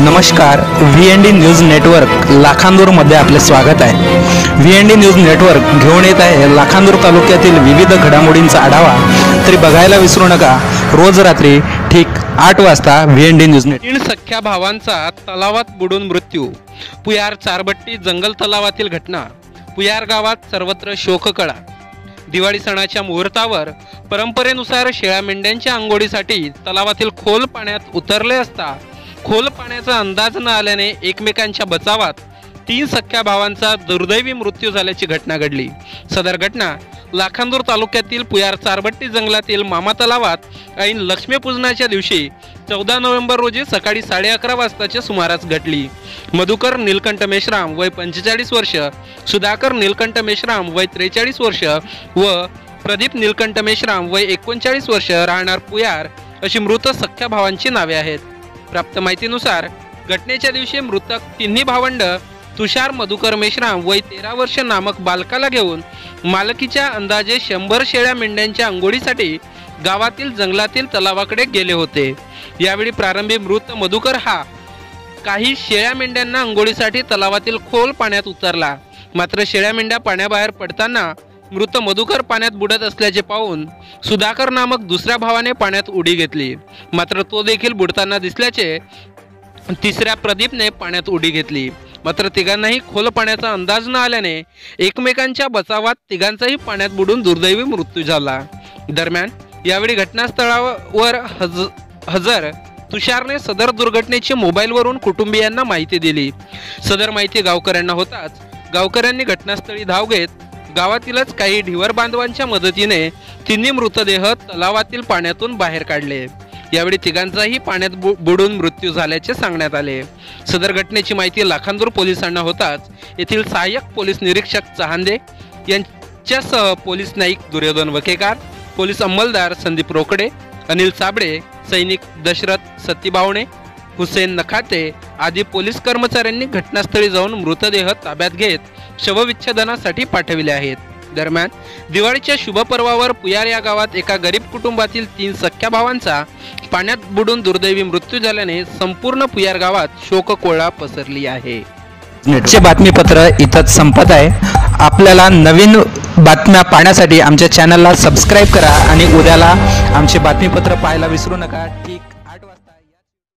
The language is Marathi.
नमस्कार, VND न्यूज नेटवर्क लाखांदूरमध्ये आपले स्वागत आहे। VND न्यूज नेटवर्क घेऊन येत आहे लाखांदूर तालुक्यातील विविध घडामोडींचा आढावा। तरी बघायला विसरू नका रोज रात्री ठीक 8 वाजता VND न्यूज नेट। 3 सख्या भावांचा तलावात बुडून मृत्यू। पुयार चारबट्टी जंगल तलावातील घटना। पुयार गावात सर्वत्र शोककळा। दिवाळी सणाच्या मुहूर्तावर परंपरेनुसार शेळ्या मेंढ्यांच्या अंघोळीसाठी तलावातील खोल पाण्यात उतरले असता खोल पाण्याचा अंदाज न आल्याने एकमेकांच्या बचावात 3 सख्या भावांचा दुर्दैवी मृत्यू झाल्याची घटना घडली। सदर घटना लाखांदूर तालुक्यातील पुयार चारबट्टी जंगलातील मामा तलावात ऐन लक्ष्मीपूजनाच्या दिवशी 14 नोव्हेंबर रोजी सकाळी 11:30 वाजताच्या सुमारास घडली। मधुकर नीलकंठ मेश्राम वय 45 वर्ष, सुधाकर नीलकंठ मेश्राम वय 43 वर्ष व प्रदीप नीलकंठ मेश्राम वय 39 वर्ष राहणार पुयार अशी मृत सख्या भावांची नावे आहेत। प्राप्त माहितीनुसार घटनेच्या दिवशी मृतक तिन्ही भावंड तुषार मधुकर मेश्राम वय 13 वर्ष नामक बालकाला घेऊन मालकीच्या अंदाजे 100 शेळ्या मेंढ्यांच्या अंघोळीसाठी गावातील जंगलातील तलावाकडे गेले होते। यावेळी प्रारंभी मृत मधुकर हा काही शेळ्या मेंढ्यांना अंघोळीसाठी तलावातील खोल पाण्यात उतरला। मात्र शेळ्या मेंढ्या पाण्याबाहेर पडताना मृत मधुकर पाण्यात बुडत असल्याचे पाहून सुधाकर नामक दुसऱ्या भावाने पाण्यात उडी घेतली। मात्र तो देखील बुडताना दिसल्याचे तिसऱ्या प्रदीपने पाण्यात उडी घेतली। मात्र तिघांनाही खोल पाण्याचा अंदाज न आल्याने एकमेकांच्या बचावात तिघांचाही पाण्यात बुडून दुर्दैवी मृत्यू झाला। दरम्यान यावेळी घटनास्थळावर हजर तुषारने सदर दुर्घटनेची मोबाईलवरून कुटुंबियांना माहिती दिली। सदर माहिती गावकऱ्यांना होताच गावकऱ्यांनी घटनास्थळी धाव घेत गावातीलच काही ढिवर बांधवांच्या मदतीने तिन्ही मृतदेह तलावातील पाण्यातून बाहेर काढले। यावेळी तिघांचाही पाण्यात बुडून मृत्यू झाल्याचे सांगण्यात आले। सदर घटनेची माहिती लाखांदूर पोलिसांना होताच येथील सहाय्यक पोलीस निरीक्षक चहांदे यांच्यासह पोलीस नाईक दुर्योधन वकेकार, पोलीस अंमलदार संदीप रोकडे, अनिल साबळे, सैनिक दशरथ सतीबावणे, हुसेन नखाते आदी पोलीस कर्मचाऱ्यांनी घटनास्थळी जाऊन मृतदेह ताब्यात घेत शवविच्छेदनासाठी पाठविले आहेत। दरम्यान दिवाळीच्या शुभपर्वावर पुयार या गावात एका गरीब कुटुंबातील 3 सख्या भावांचा पाण्यात बुडून दुर्दैवी मृत्यू झाल्याने संपूर्ण पुयार गावात शोककळा पसरली आहे। नेटचे बातमीपत्र इथंच संपत आहे। आपल्याला नवीन बातम्या पाहण्यासाठी आमच्या चॅनलला सबस्क्राईब करा आणि उद्याला आमचे बातमीपत्र पाहायला विसरू नका। ठीक